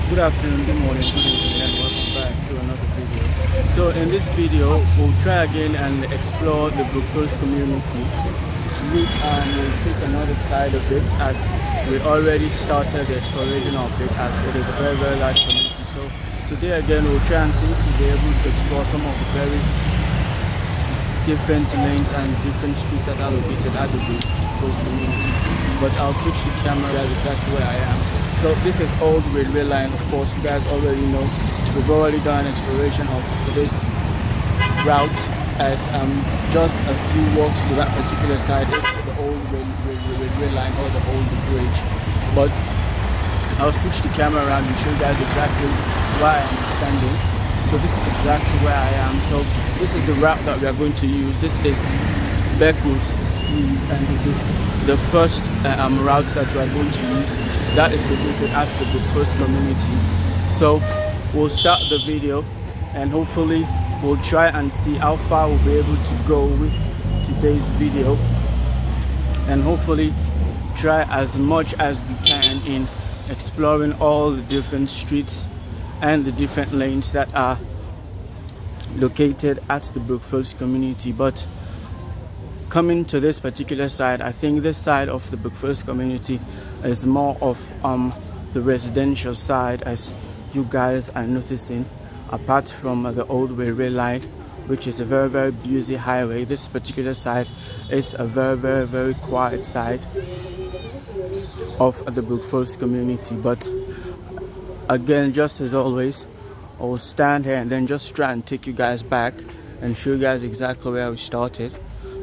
Good afternoon, good morning, good evening, and welcome back to another video. So in this video, we'll try again and explore the Beccles community. We'll take another side of it, as we already started the exploration of it, as it is a very, very large community. So today again, we'll try and see if we'll be able to explore some of the very different lanes and different streets that are located at the Beccles community. But I'll switch the camera exactly where I am. So this is old railway line. Of course, you guys already know we've already done an exploration of this route, as just a few walks to that particular side is the old railway line or the old bridge. But I'll switch the camera around and show you guys exactly where I am standing. So this is exactly where I am. So this is the route that we are going to use. This is Beccles Street, and it is the first route that we are going to use. That is located at the Brookfieds community. So we'll start the video and hopefully we'll try and see how far we'll be able to go with today's video, and hopefully try as much as we can in exploring all the different streets and the different lanes that are located at the Brookfieds community. But coming to this particular side, I think this side of the Brookfieds community is more of the residential side, as you guys are noticing. Apart from the old railway line, which is a very, very busy highway, this particular side is a very, very, very quiet side of the Brookfieds community. But again, just as always, I will stand here and then just try and take you guys back and show you guys exactly where we started.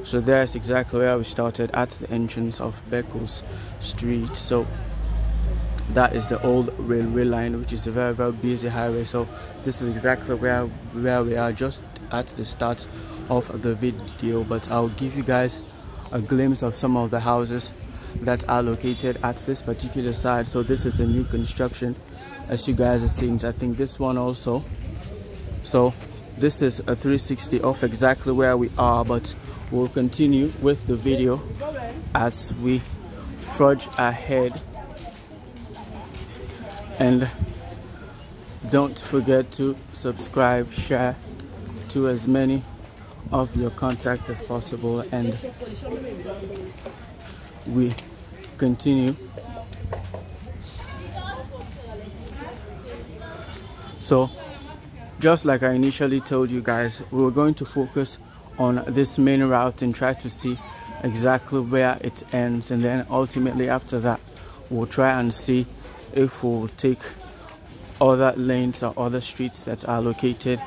So there's exactly where we started, at the entrance of Beccles Street. So that is the old railway line, which is a very, very busy highway. So this is exactly where we are, just at the start of the video. But I'll give you guys a glimpse of some of the houses that are located at this particular side. So this is a new construction, as you guys are seeing. I think this one also. So this is a 360 of exactly where we are, but we'll continue with the video as we forge ahead. And don't forget to subscribe, share to as many of your contacts as possible, and we continue. So just like I initially told you guys, we were going to focus on this main route and try to see exactly where it ends, and then ultimately after that we'll try and see if we'll take other lanes or other streets that are located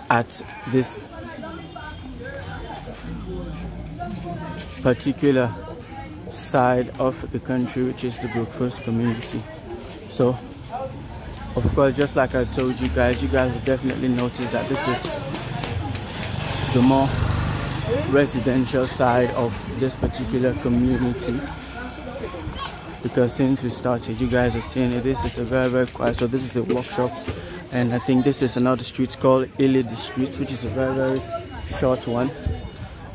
at this particular side of the country, which is the Brookfieds community. So of course, just like I told you guys will definitely notice that this is the more residential side of this particular community, because since we started, you guys are seeing it, this is a very, very quiet. So this is the workshop, and I think this is another street called Ilidi Street, which is a very, very short one.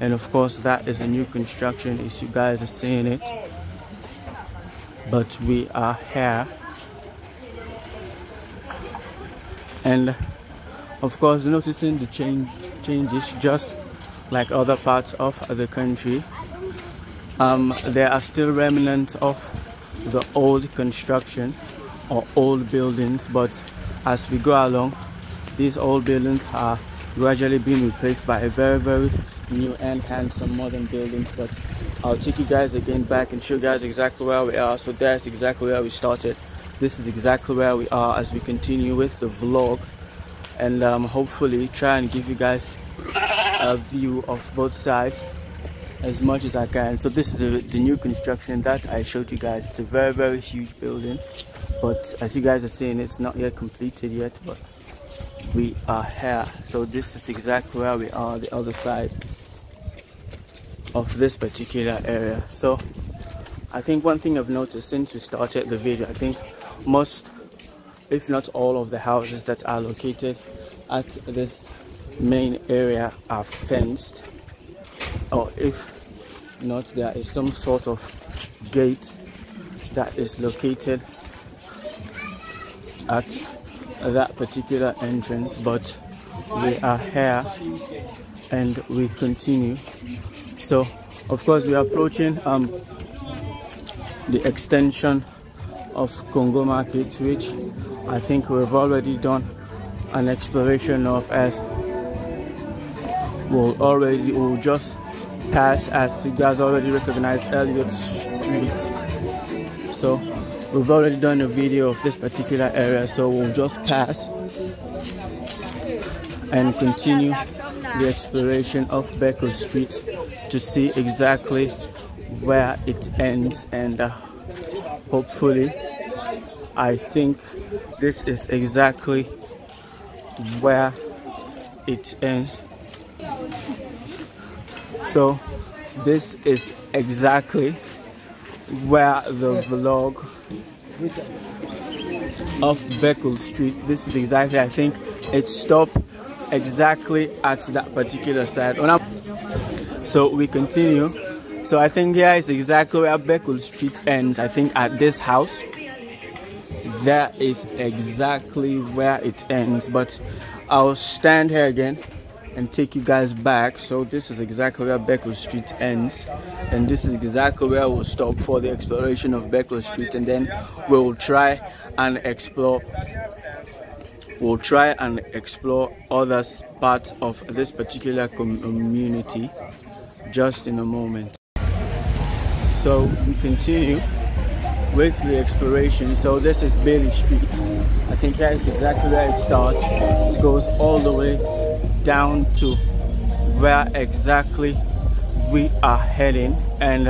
And of course that is a new construction, as you guys are seeing it. But we are here, and of course noticing the changes, just like other parts of the country. There are still remnants of the old construction or old buildings, but as we go along, these old buildings are gradually being replaced by a very, very new and handsome modern buildings. But I'll take you guys again back and show you guys exactly where we are. So that's exactly where we started. This is exactly where we are as we continue with the vlog, and hopefully try and give you guys a view of both sides as much as I can. So this is the new construction that I showed you guys. It's a very, very huge building, but as you guys are seeing, it's not yet completed yet, but we are here. So this is exactly where we are, the other side of this particular area. So I think one thing I've noticed since we started the video, I think most, if not all, of the houses that are located at this main area are fenced, or if not, there is some sort of gate that is located at that particular entrance, but we are here and we continue. So of course we are approaching the extension of Congo Market, which I think we've already done an exploration of, as we'll just pass, as you guys already recognized, Elliott Street. So we've already done a video of this particular area, so we'll just pass and continue the exploration of Beccles Street to see exactly where it ends, and hopefully I think this is exactly where it ends. So this is exactly where the vlog of Beccles Street, this is exactly, I think it stopped exactly at that particular side. So we continue. So I think here is exactly where Beccles Street ends. I think at this house, that is exactly where it ends, but I'll stand here again and take you guys back. So this is exactly where Beccles Street ends, and this is exactly where we'll stop for the exploration of Beccles Street, and then we'll try and explore other parts of this particular community just in a moment. So we continue with the exploration. So this is Bailey Street. I think that is exactly where it starts. It goes all the way down to where exactly we are heading. And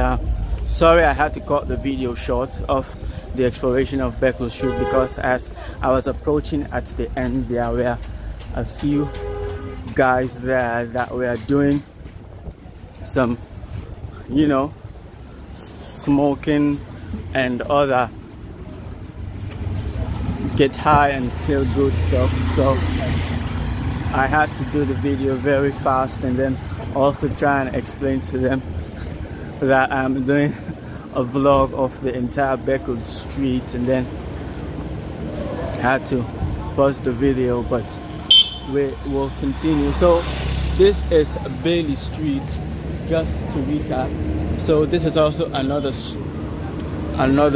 sorry I had to cut the video short of the exploration of Beccles Street, because as I was approaching at the end, there were a few guys there that were doing some, you know, smoking and other get high and feel good stuff. So I had to do the video very fast and then also try and explain to them that I'm doing a vlog of the entire Beccles Street, and then I had to pause the video, but we will continue. So this is Bailey Street, just to recap. So this is also another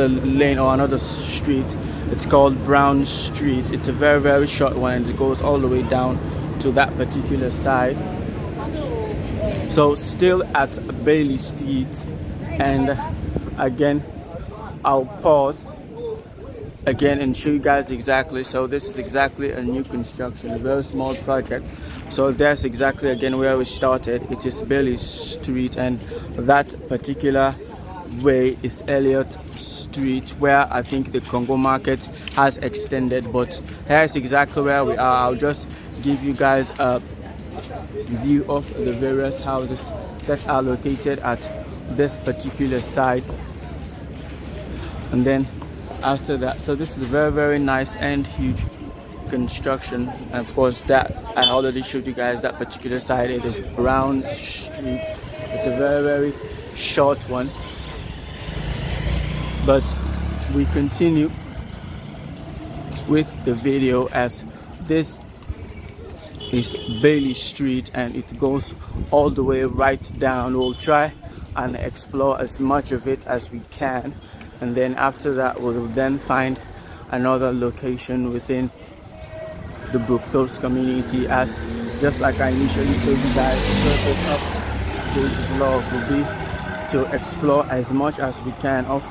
lane or another street. It's called Brown Street. It's a very short one, and it goes all the way down to that particular side. So still at Bailey Street, and again I'll pause again and show you guys exactly. So this is exactly a new construction, a very small project. So that's exactly again where we started. It is Bailey Street, and that particular way is Elliott Street, where I think the Congo Market has extended, but here's exactly where we are. I'll just give you guys a view of the various houses that are located at this particular site, and then after that, so this is a very nice and huge construction. And of course, that I already showed you guys that particular side. It is Brown Street. It's a very short one, but we continue with the video, as this is Bailey Street and it goes all the way right down. We'll try and explore as much of it as we can, and then after that we'll then find another location within the Brookfieds community, as just like I initially told you guys, the purpose of today's vlog will be to explore as much as we can of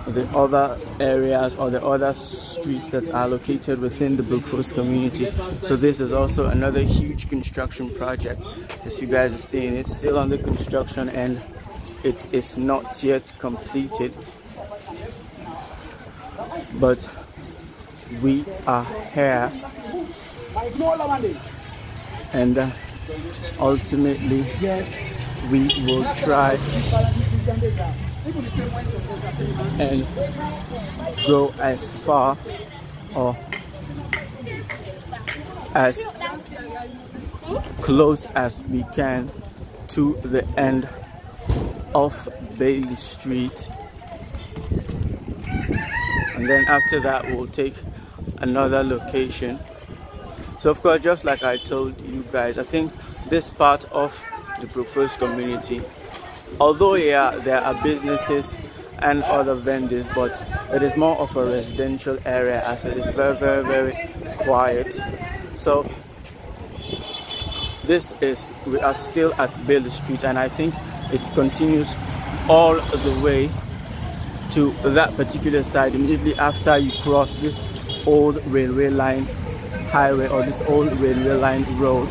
the other areas or the other streets that are located within the Brookfieds community. So this is also another huge construction project. As you guys are seeing, it's still under construction and it is not yet completed, but we are here, and ultimately we will try and go as far or as close as we can to the end of Bailey Street, and then after that we'll take another location. So of course, just like I told you guys, I think this part of the Brookfieds community, although yeah, there are businesses and other vendors, but it is more of a residential area, as it is very quiet. So we are still at Beccles Street, and I think it continues all the way to that particular side immediately after you cross this old railway line highway, or this old railway line road,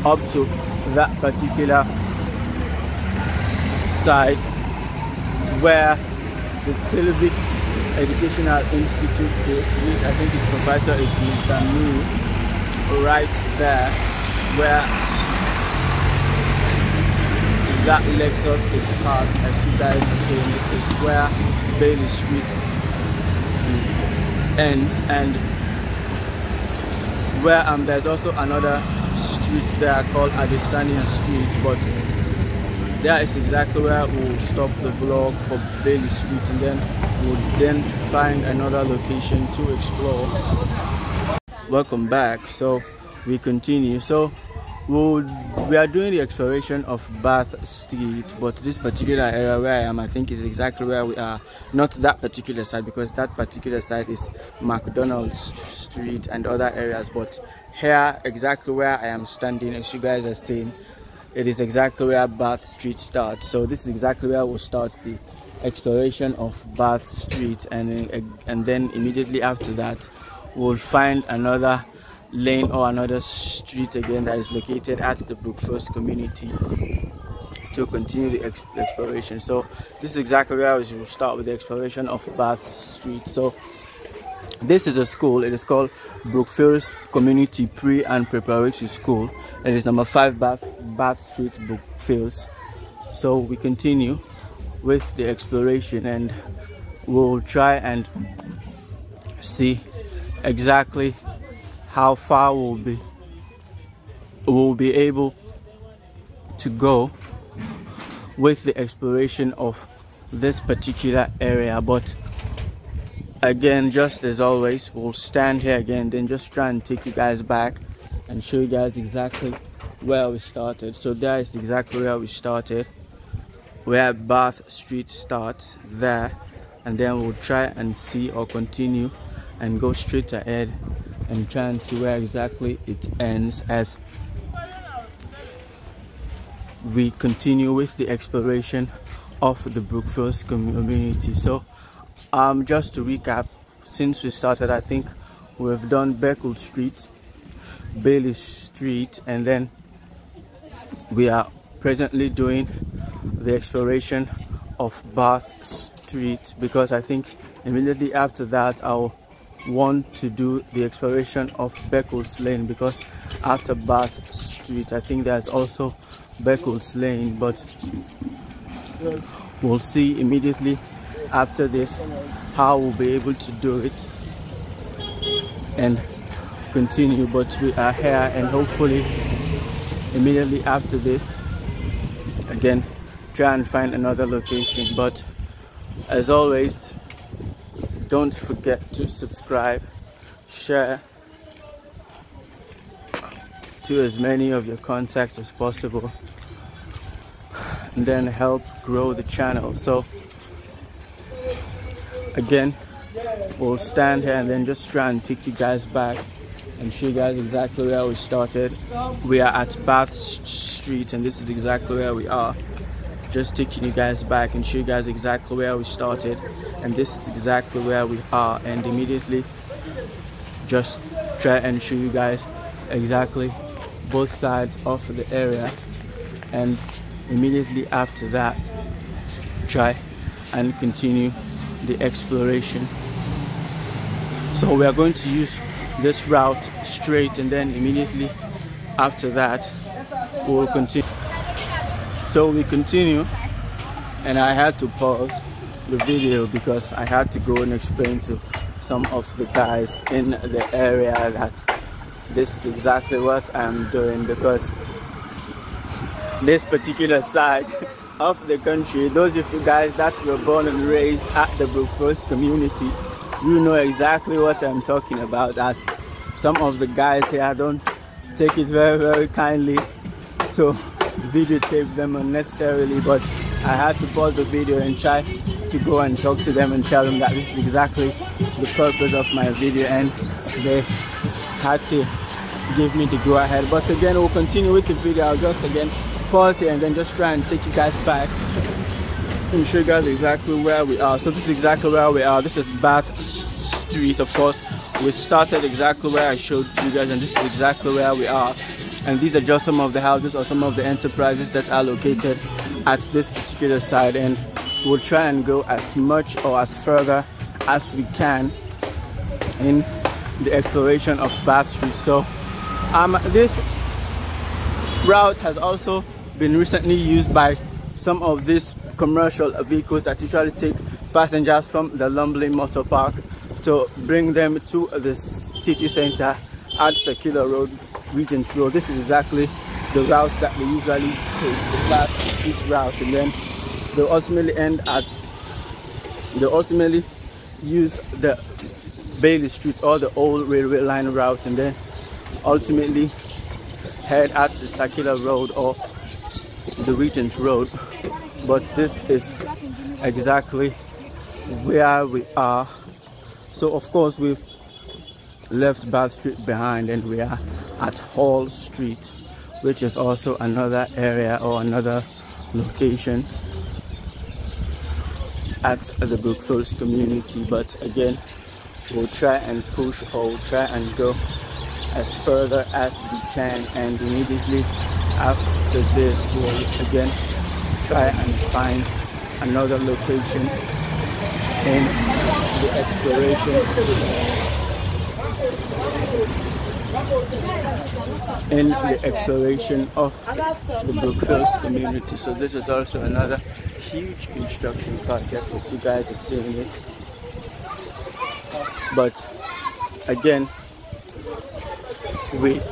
up to that particular side where the Civic Educational Institute is, which I think its proprietor is Mr. New, right there where that Lexus is parked. As you guys are seeing, it is where Beccles Street ends, and where there's also another street there called Adesanya Street, but there is exactly where we'll stop the vlog for Beccles Street, and then we'll then find another location to explore. Welcome back. So we continue. So we are doing the exploration of Bath Street, but this particular area where I am, I think, is exactly where we are. Not that particular side, because that particular side is McDonald's Street and other areas, but here, exactly where I am standing, as you guys are seeing, it is exactly where Bath Street starts. So this is exactly where we'll start the exploration of Bath Street, and then immediately after that we'll find another lane or another street again that is located at the Brookfieds community to continue the exploration. So this is exactly where we will start with the exploration of Bath Street. So this is a school. It is called Brookfieds Community Pre and Preparatory School. It is number 5 Bath Street, Brookfieds. So we continue with the exploration, and we'll try and see exactly how far we'll be able to go with the exploration of this particular area. But again, just as always, we'll stand here again, then just try and take you guys back and show you guys exactly where we started. So there is exactly where we started, where Bath Street starts there, and then we'll try and see or continue and go straight ahead and try and see where exactly it ends as we continue with the exploration of the Brookfieds community. So just to recap, since we started, I think we've done Beccles Street, Beccles Street, and then we are presently doing the exploration of Bath Street, because I think immediately after that I'll want to do the exploration of Beccles Lane, because after Bath Street I think there's also Beccles Lane, but we'll see immediately after this how we'll be able to do it and continue. But we are here, and hopefully immediately after this again try and find another location. But as always, don't forget to subscribe, share to as many of your contacts as possible, and then help grow the channel. So again, we'll stand here and then just try and take you guys back and show you guys exactly where we started. We are at Bath Street, and this is exactly where we are. Just taking you guys back and show you guys exactly where we started, and this is exactly where we are, and immediately just try and show you guys exactly both sides of the area, and immediately after that try and continue the exploration. So we are going to use this route straight, and then immediately after that we will continue. So we continue, and I had to pause the video because I had to go and explain to some of the guys in the area that this is exactly what I'm doing, because this particular side of the country, those of you guys that were born and raised at the Brookfieds community, you know exactly what I'm talking about, as some of the guys here don't take it very kindly to videotape them unnecessarily, but I had to pause the video and try to go and talk to them and tell them that this is exactly the purpose of my video, and they had to give me the go ahead. But again, we'll continue with the video. I'll just again pause here and then just try and take you guys back and show you guys exactly where we are. So this is exactly where we are. This is Bath Street, of course. We started exactly where I showed you guys, and this is exactly where we are. And these are just some of the houses or some of the enterprises that are located at this particular side, and we'll try and go as much or as further as we can in the exploration of Bath Street. So this route has also been recently used by some of these commercial vehicles that usually take passengers from the Lumley Motor Park to bring them to the city center at Circular Road, Regent Road. This is exactly the route that we usually take, the Bath Street route, and then they ultimately use the Bailey Street or the old railway line route, and then ultimately head at the Circular Road or the Regent Road. But this is exactly where we are. So of course we've left Bath Street behind and we are at Hall Street, which is also another area or another location at the Brookfieds community. But again, we'll try and push, or we'll try and go as further as we can, and immediately after this we'll again try and find another location in the exploration of the Brookfieds community. So this is also another huge construction project, as you guys are seeing it. But again, we've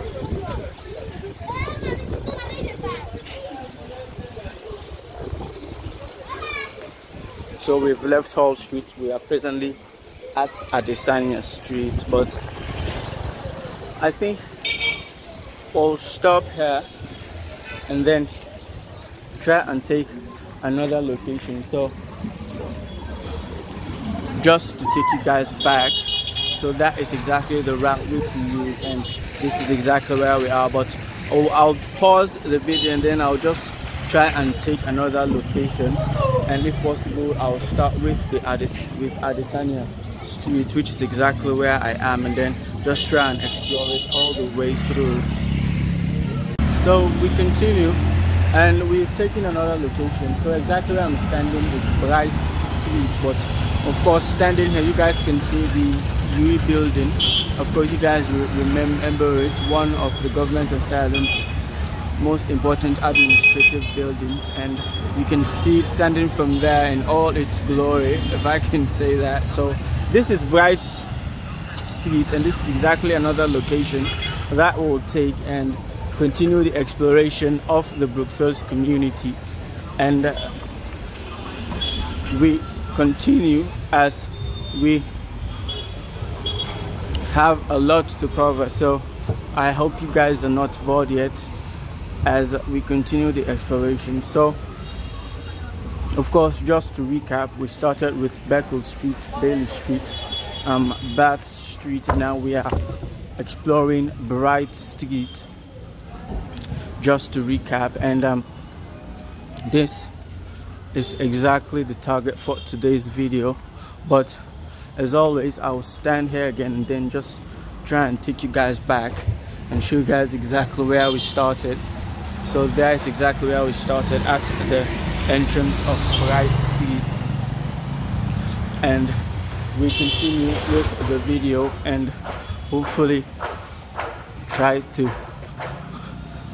left Hall Street. We are presently at Adesanya Street, but I think we'll stop here and then try and take another location. So just to take you guys back, so that is exactly the route which we use, and this is exactly where we are. But I'll pause the video and then I'll just try and take another location, and if possible I'll start with Adesanya Street, which is exactly where I am, and then just try and explore it all the way through. So we continue and we've taken another location. So exactly where I'm standing is Bright Street, but of course standing here you guys can see the UE building. Of course you guys remember it's one of the government asylum's most important administrative buildings, and you can see it standing from there in all its glory, if I can say that. So this is Bright Street, and this is exactly another location that will take and continue the exploration of the Brookfieds community. And we continue as we have a lot to cover, so I hope you guys are not bored yet as we continue the exploration. So of course, just to recap, we started with Beccles Street, Bailey Street, Bath Street. Now we are exploring Bright Street, just to recap. And this is exactly the target for today's video. But as always, I will stand here again and then just try and take you guys back and show you guys exactly where we started. So there is exactly where we started, at the entrance of Bright Street, and we continue with the video and hopefully try to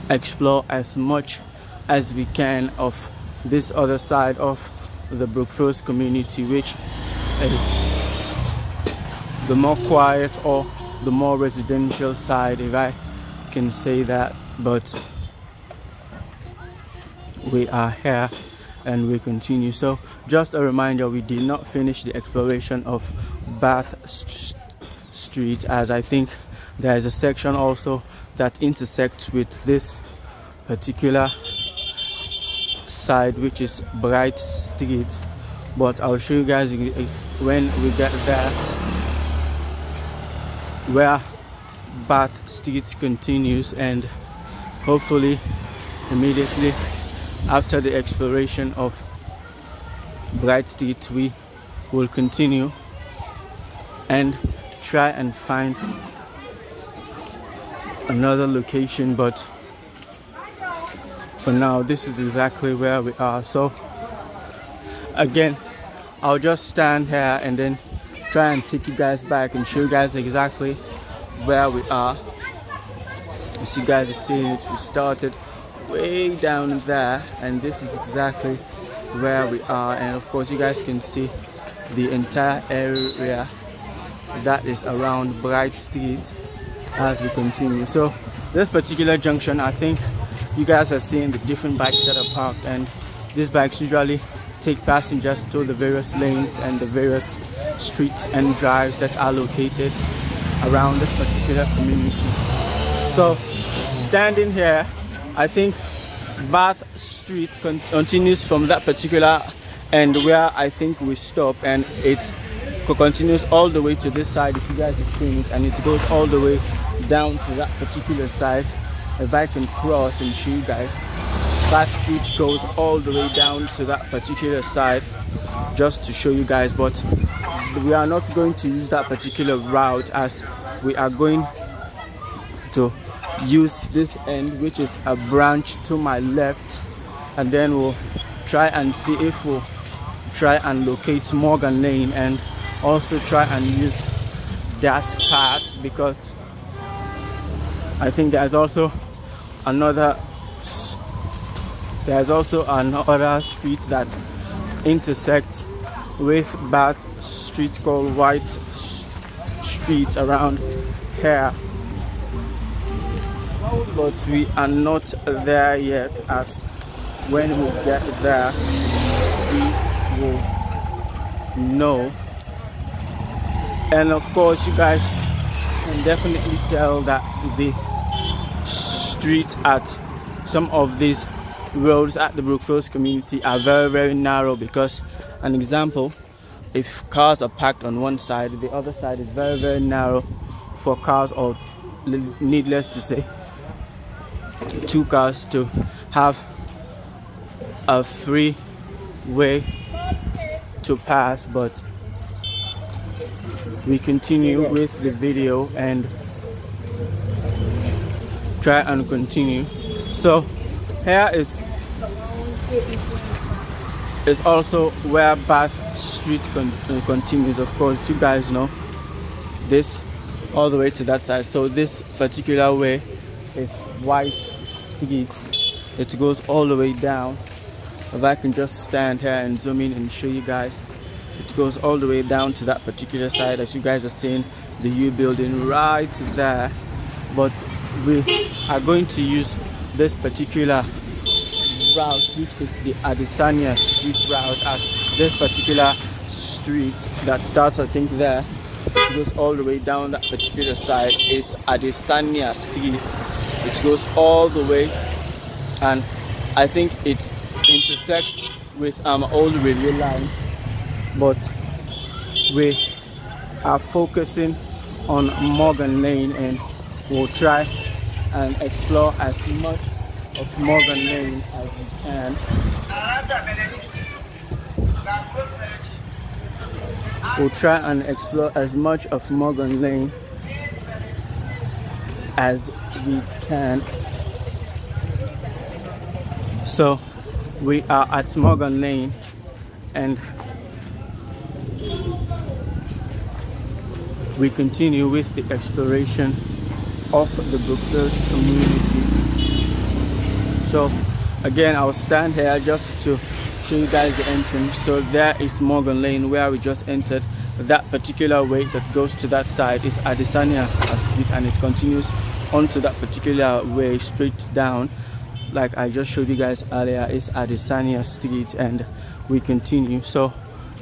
explore as much as we can of this other side of the Brookfieds community, which is the more quiet or the more residential side, if I can say that. But we are here and we continue. So just a reminder, we did not finish the exploration of Bath Street, as I think there is a section also that intersects with this particular side, which is Bright Street. But I'll show you guys when we get there where Bath Street continues, and hopefully immediately after the exploration of Bright Street we will continue and try and find another location, but for now this is exactly where we are. So again, I'll just stand here and then try and take you guys back and show you guys exactly where we are. As you guys are seeing it, we started way down there and this is exactly where we are, and of course you guys can see the entire area that is around Bright Street as we continue. So this particular junction, I think you guys are seeing the different bikes that are parked, and these bikes usually take passengers to the various lanes and the various streets and drives that are located around this particular community. So standing here, I think Bath Street continues from that particular end where I think we stop, and it continues all the way to this side if you guys are seeing it, and it goes all the way down to that particular side. If I can cross and show you guys, Bath Street goes all the way down to that particular side just to show you guys, but we are not going to use that particular route as we are going to use this end, which is a branch to my left, and then we'll try and see if we'll try and locate Morgan Lane and also try and use that path, because I think there's also another street that intersects with Bath Street called White Street around here, but we are not there yet, as when we get there we will know. And of course you guys can definitely tell that the streets at some of these roads at the Brookfieds community are very narrow, because an example, if cars are parked on one side, the other side is very narrow for cars, or needless to say two cars to have a free way to pass. But we continue with the video and try and continue. So here is also where Bath Street continues. Of course you guys know this all the way to that side. So this particular way is White Street. It goes all the way down. If I can just stand here and zoom in and show you guys, it goes all the way down to that particular side, as you guys are seeing the U building right there. But we are going to use this particular route, which is the Adesanya Street route, as this particular street that starts, I think there, it goes all the way down that particular side, is Adesanya Street, which goes all the way, and I think it intersects with old railway line, but we are focusing on Morgan Lane, and we'll try and explore as much of Morgan Lane as we can. We'll try and explore as much of Morgan Lane as we can. So we are at Morgan Lane, and we continue with the exploration of the Beccles community. So again, I'll stand here just to show you guys the entrance. So there is Morgan Lane, where we just entered. That particular way that goes to that side is Adesanya Street, and it continues onto that particular way straight down, like I just showed you guys earlier, is Adesanya Street, and we continue. So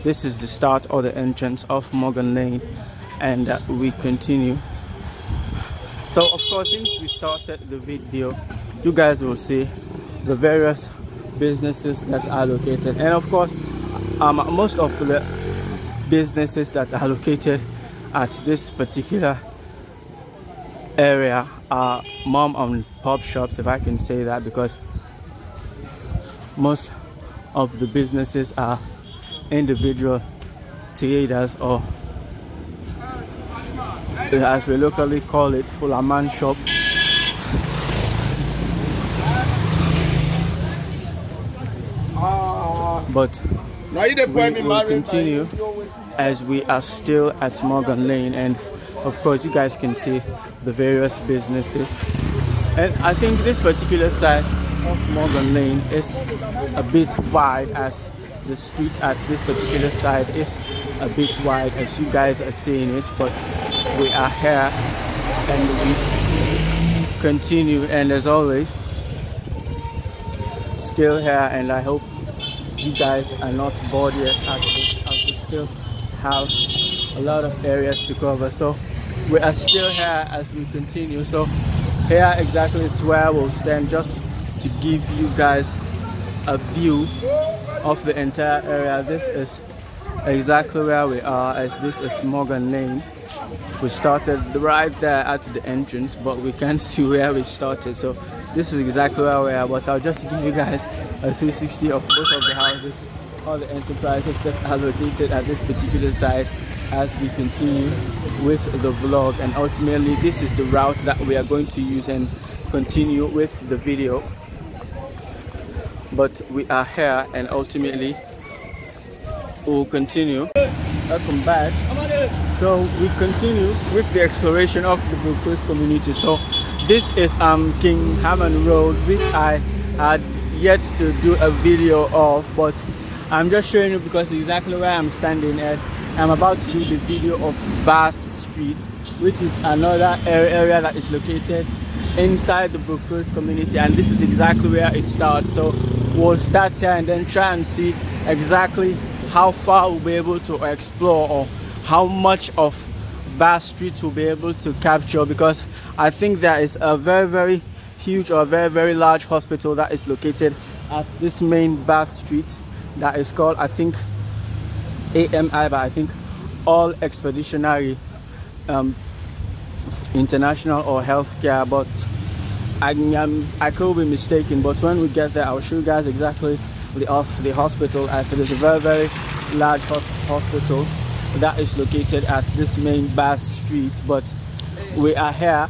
this is the start or the entrance of Morgan Lane, and we continue. So of course, since we started the video, you guys will see the various businesses that are located, and of course most of the businesses that are located at this particular area are mom and pop shops, if I can say that, because most of the businesses are individual traders, or as we locally call it, fuller man shop. But we will continue as we are still at Morgan Lane, and of course you guys can see the various businesses. And I think this particular side of Morgan Lane is a bit wide, as the street at this particular side is a bit wide, as you guys are seeing it. But we are here and we continue, and as always still here, and I hope you guys are not bored yet, as we still have a lot of areas to cover. So we are still here as we continue. So here exactly is where we'll stand, just to give you guys a view of the entire area. This is exactly where we are, as this is Morgan Lane. We started right there at the entrance, but we can't see where we started. So this is exactly where we are, but I'll just give you guys a 360 of both of the houses, all the enterprises that are located at this particular site, as we continue with the vlog. And ultimately this is the route that we are going to use and continue with the video. But we are here, and ultimately we'll continue. Welcome back. So we continue with the exploration of the Beccles community. So this is King Hammond Road, which I had yet to do a video of, but I'm just showing you because exactly where I'm standing, as I'm about to do the video of Bass Street, which is another area that is located inside the Brookfieds community, and this is exactly where it starts. So we'll start here and then try and see exactly how far we'll be able to explore, or how much of Bass Street we'll be able to capture, because I think there is a very huge or very large hospital that is located at this main Bath Street, that is called, I think, AMI, but I think All Expeditionary International or Healthcare, but I could be mistaken. But when we get there, I'll show you guys exactly the hospital, as it is a very large hospital that is located at this main Bath Street. But we are here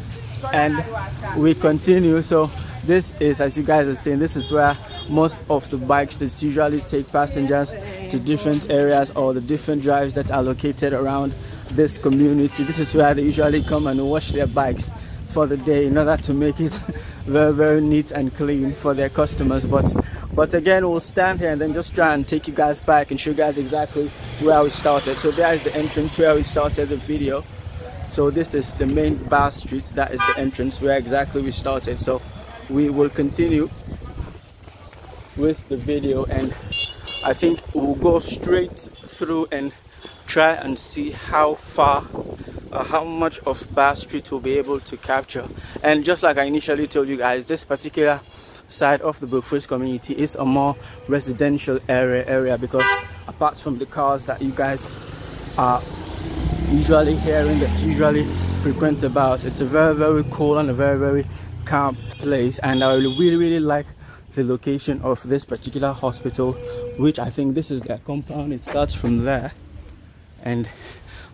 and we continue. So this is, as you guys are seeing, this is where most of the bikes that usually take passengers to different areas, or the different drives that are located around this community. This is where they usually come and wash their bikes for the day, in order to make it very neat and clean for their customers. But again, we'll stand here and then just try and take you guys back and show you guys exactly where we started. So there is the entrance where we started the video. So this is the main Bath Street, that is the entrance where exactly we started. So we will continue with the video, and I think we'll go straight through and try and see how far, how much of Bath Street we'll be able to capture. And just like I initially told you guys, this particular side of the Brookfieds community is a more residential area, because apart from the cars that you guys are usually hearing, that usually frequent about, it's a very cool and a very calm place. And I really like the location of this particular hospital, which I think this is their compound. It starts from there and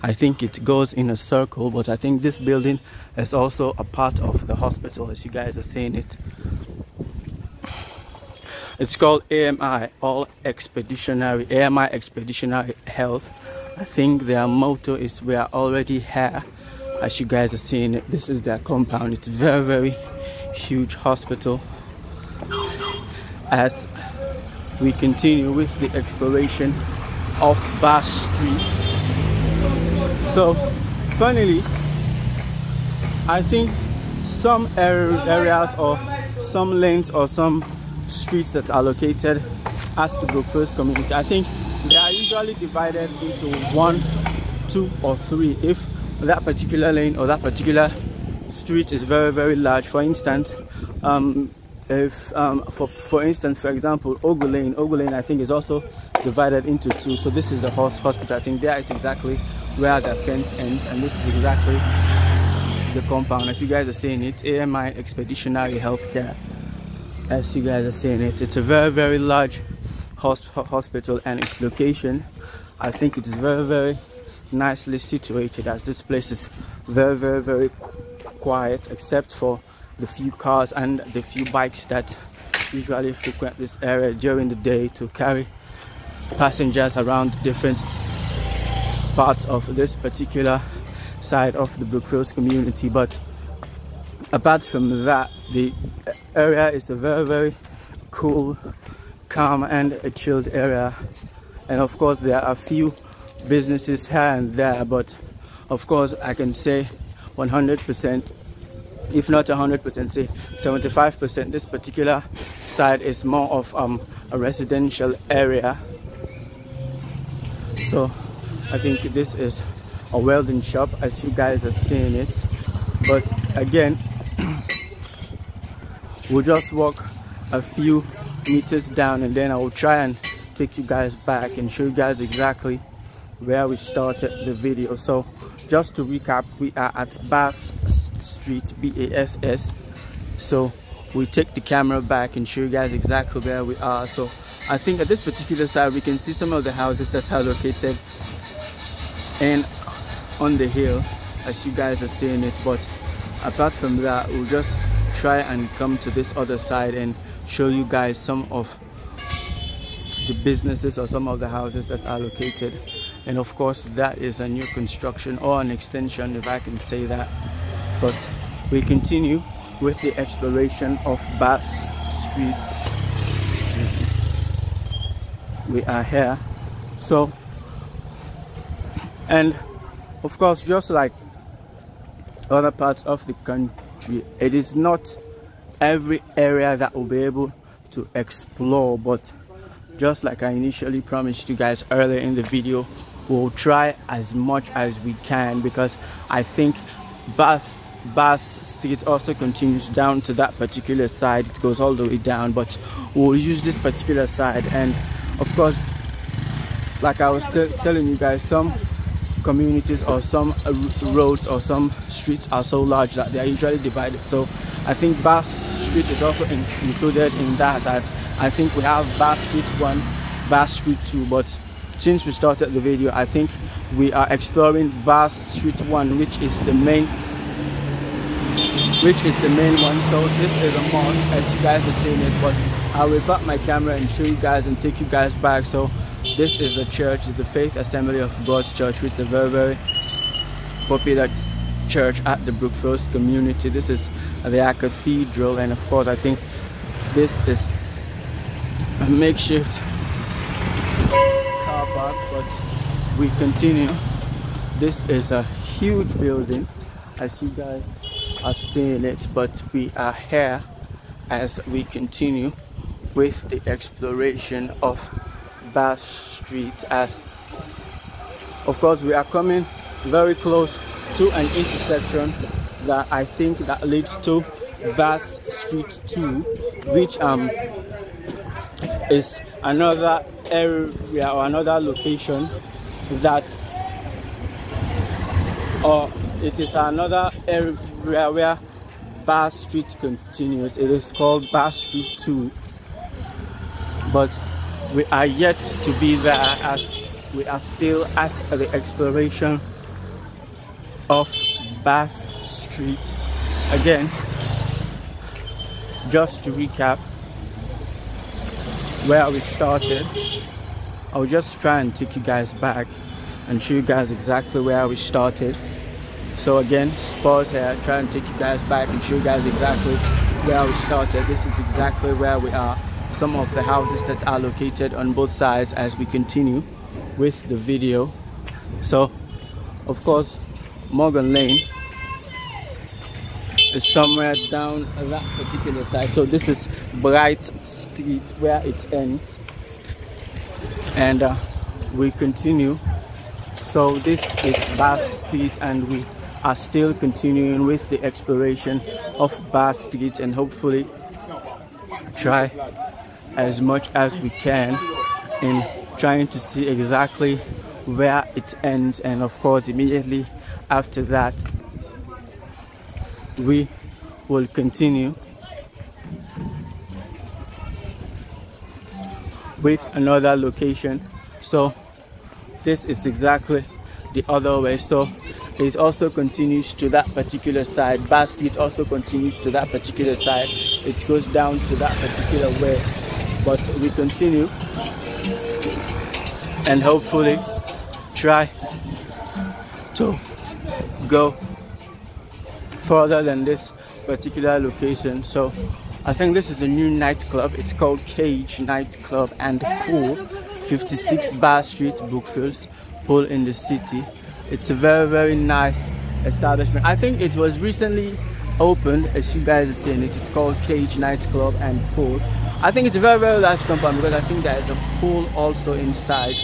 I think it goes in a circle, but I think this building is also a part of the hospital, as you guys are seeing it. It's called AMI, All Expeditionary, AMI Expeditionary Health. I think their motto is "We are already here." As you guys are seeing it, this is their compound. It's a very huge hospital. As we continue with the exploration of Bass Street. So, funnily, I think some areas or some lanes or some streets that are located as the Brookfieds community, I think they are usually divided into 1, 2 or 3 if that particular lane or that particular street is very, very large. For instance, if for instance, for example, Ogu Lane I think is also divided into 2. So this is the hospital. I think there is exactly where the fence ends, and this is exactly the compound. As you guys are seeing it, AMI Expeditionary Healthcare. As you guys are seeing it, it's a very, very large hospital, and its location, I think it is very, very nicely situated, as this place is very, very, very quiet, except for the few cars and the few bikes that usually frequent this area during the day to carry passengers around different parts of this particular side of the Brookfieds community. But apart from that, the area is a very, very cool, calm and a chilled area. And of course there are a few businesses here and there, but of course I can say 100%, if not 100%, say 75%, this particular side is more of a residential area. So I think this is a welding shop, as you guys are seeing it. But again, we'll just walk a few meters down, and then I will try and take you guys back and show you guys exactly where we started the video. So just to recap, we are at Bass Street, BASS. So we take the camera back and show you guys exactly where we are. So I think at this particular side we can see some of the houses that are located and on the hill, as you guys are seeing it. But apart from that, we'll just try and come to this other side and show you guys some of the businesses or some of the houses that are located. And of course that is a new construction or an extension, if I can say that. But we continue with the exploration of Bass Street. We are here. So, and of course, just like other parts of the country, it is not every area that we'll be able to explore, but just like I initially promised you guys earlier in the video, we'll try as much as we can, because I think Bass Street also continues down to that particular side. It goes all the way down, but we'll use this particular side. And of course, like I was telling you guys, some communities or some roads or some streets are so large that they are usually divided. So I think Bass Street is also included in that, as I think we have Bass Street 1, Bass Street 2, but since we started the video, I think we are exploring Bass Street 1, which is the main one. So this is a mosque, as you guys are seeing it, but I will back my camera and show you guys and take you guys back. So this is the church, the Faith Assembly of God's Church, which is a very, very popular church at the Brookfieds community. This is their cathedral, and of course I think this is a makeshift car park, but we continue. This is a huge building, as you guys are seeing it, but we are here as we continue with the exploration of Bass Street, as of course we are coming very close to an intersection that I think that leads to Bass Street 2, which is another area or another location that, or it is another area where Bass Street continues. It is called Bass Street 2, but we are yet to be there, as we are still at the exploration of Bass Street. Again, just to recap where we started, I'll just try and take you guys back and show you guys exactly where we started. So again, pause here, try and take you guys back and show you guys exactly where we started. This is exactly where we are. Some of the houses that are located on both sides as we continue with the video. So of course Morgan Lane is somewhere down that particular side. So this is Bright Street where it ends, and we continue. So this is Bass Street, and we are still continuing with the exploration of Bass Street, and hopefully try as much as we can in trying to see exactly where it ends. And of course, immediately after that, we will continue with another location. So this is exactly the other way, so it also continues to that particular side. Bass Street also continues to that particular side. It goes down to that particular way, but we continue and hopefully try to go further than this particular location. So I think this is a new nightclub. It's called Cage Nightclub and Pool, 56 Bass Street, Brookfieds, Pool in the city. It's a very nice establishment. I think it was recently opened, as you guys are seeing it. It's called Cage Nightclub and Pool. I think it's a very large compound because I think there is a pool also inside.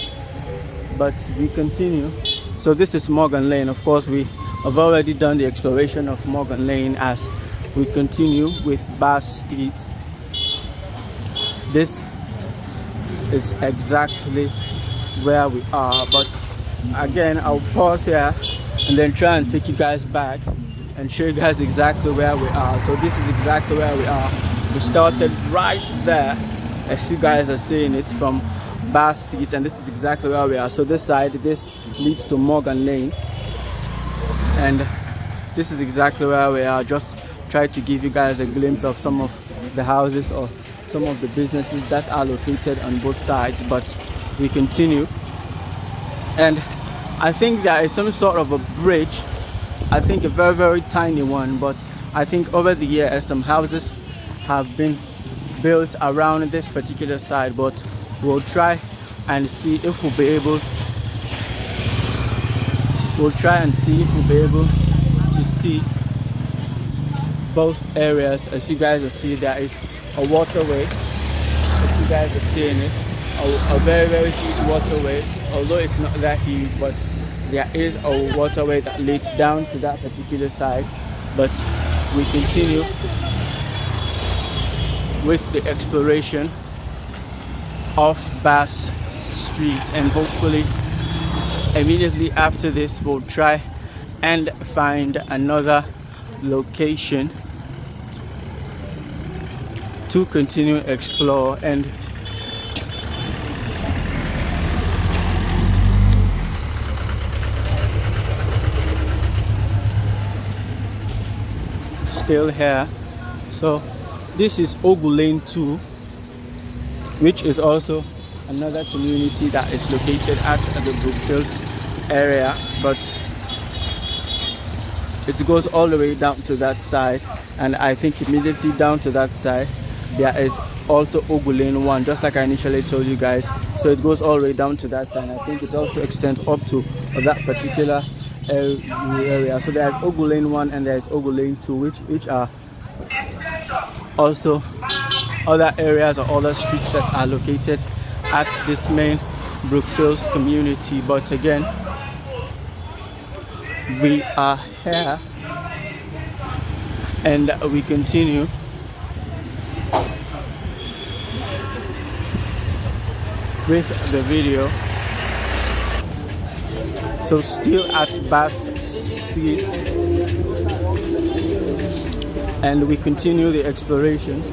But we continue. So this is Morgan Lane. Of course, we have already done the exploration of Morgan Lane as we continue with Bass Street. This is exactly where we are, but again, I'll pause here and then try and take you guys back and show you guys exactly where we are. So this is exactly where we are. We started right there, as you guys are seeing it, from Bass Street, and this is exactly where we are. So this side, this leads to Morgan Lane, and this is exactly where we are. Just try to give you guys a glimpse of some of the houses or some of the businesses that are located on both sides, but we continue. And I think there is some sort of a bridge, I think a very tiny one, but I think over the years some houses have been built around this particular side, but we'll try and see if we'll be able to see both areas. As you guys will see, there is a waterway, as you guys are seeing it, a very huge waterway. Although it's not that huge, but there is a waterway that leads down to that particular side. But we continue with the exploration of Bass Street, and hopefully immediately after this we'll try and find another location to continue explore. And still here. So this is Ogu Lane 2, which is also another community that is located at the Brookfieds area, but it goes all the way down to that side. And I think immediately down to that side there is also Ogu Lane 1, just like I initially told you guys. So it goes all the way down to that side, and I think it also extends up to that particular area. So there's Ogu Lane 1 and there's Ogu Lane 2, which are also other areas or other streets that are located at this main Brookfieds community. But again, we are here and we continue with the video. So still at Bass Street, and we continue the exploration.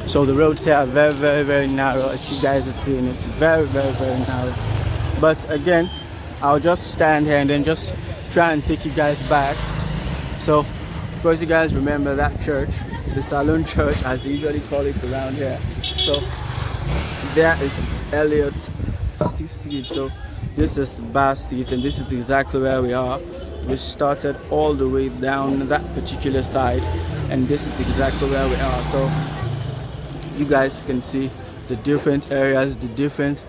So the roads here are very narrow, as you guys are seeing. It's very narrow. But again, I'll just stand here and then just try and take you guys back. So of course you guys remember that church, the Saloon Church as they usually call it around here. So there is Elliott Street. So this is Bass Street, and this is exactly where we are. We started all the way down that particular side, and this is exactly where we are. So you guys can see the different areas, the different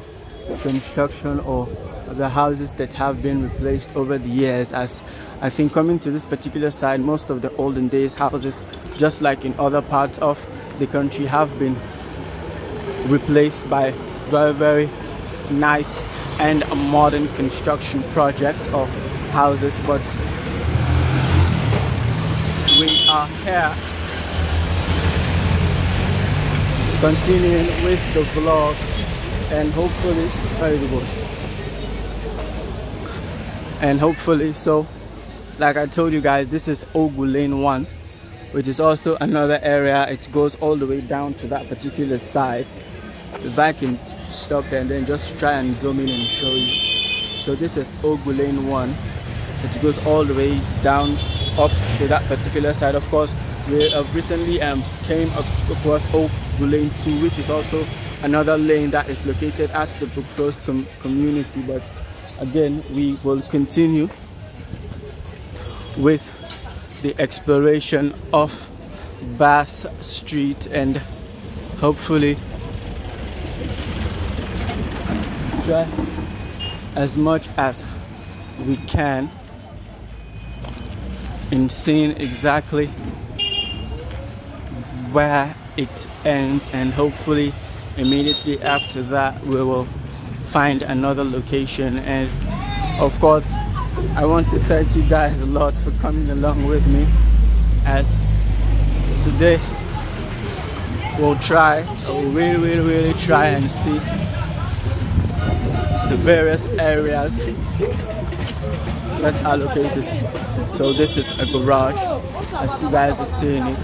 construction or the houses that have been replaced over the years. As I think coming to this particular side, most of the olden days houses, just like in other parts of the country, have been replaced by very nice and modern construction projects or houses, but we are here continuing with the vlog, and hopefully so like I told you guys, this is Ogu Lane 1, which is also another area. It goes all the way down to that particular side. If I can stop there and then just try and zoom in and show you. So this is Ogu Lane 1. It goes all the way down up to that particular side. Of course, we have recently came across Ogu Lane 2, which is also another lane that is located at the Brookfieds community. But again, we will continue with the exploration of Bass Street and hopefully try as much as we can in seeing exactly where it ends, and hopefully immediately after that we will find another location. And of course, I want to thank you guys a lot for coming along with me, as today we'll really try and see the various areas that are located. So this is a garage, as you guys are seeing it.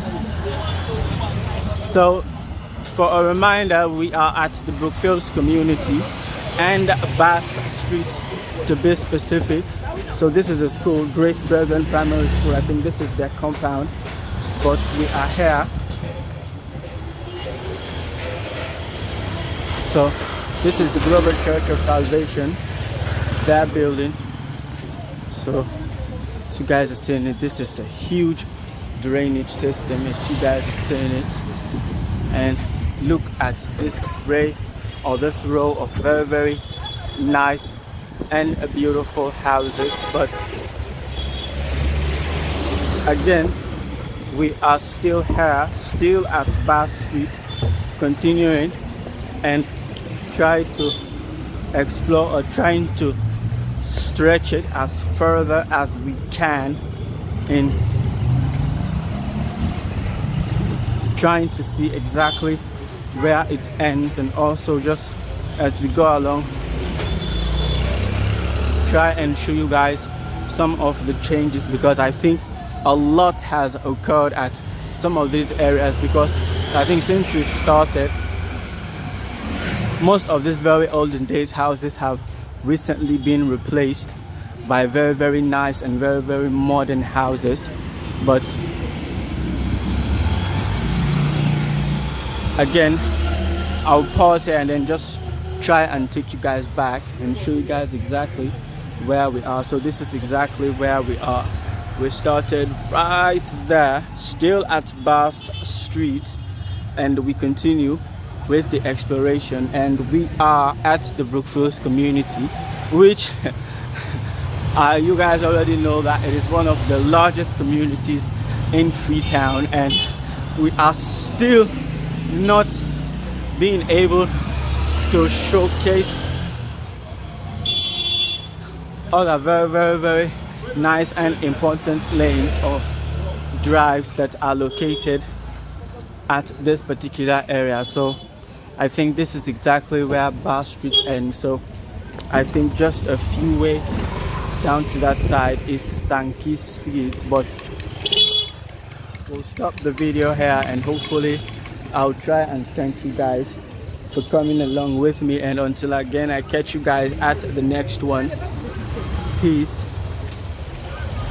So for a reminder, we are at the Brookfieds community and Bass Street to be specific. So this is a school, Grace Brethren Primary School. I think this is their compound, but we are here. So this is the Global Church of Salvation, their building. So as you guys are seeing it, this is a huge drainage system, as you guys are seeing it. And look at this row of very nice and beautiful houses. But again, we are still here, still at Bass Street, continuing and try to explore, or trying to stretch it as further as we can in trying to see exactly where it ends, and also just as we go along try and show you guys some of the changes, because I think a lot has occurred at some of these areas. Because I think since we started, most of these very olden days houses have recently been replaced by very nice and very modern houses. But again, I'll pause here and then just try and take you guys back and show you guys exactly where we are. So this is exactly where we are. We started right there, still at Bass Street, and we continue with the exploration, and we are at the Brookfieds community, which you guys already know that it is one of the largest communities in Freetown, and we are still not being able to showcase other very nice and important lanes or drives that are located at this particular area. So I think this is exactly where Bass Street ends. So I think just a few way down to that side is Sankey Street, but we'll stop the video here, and hopefully I'll try and thank you guys for coming along with me, and until again I catch you guys at the next one. Peace.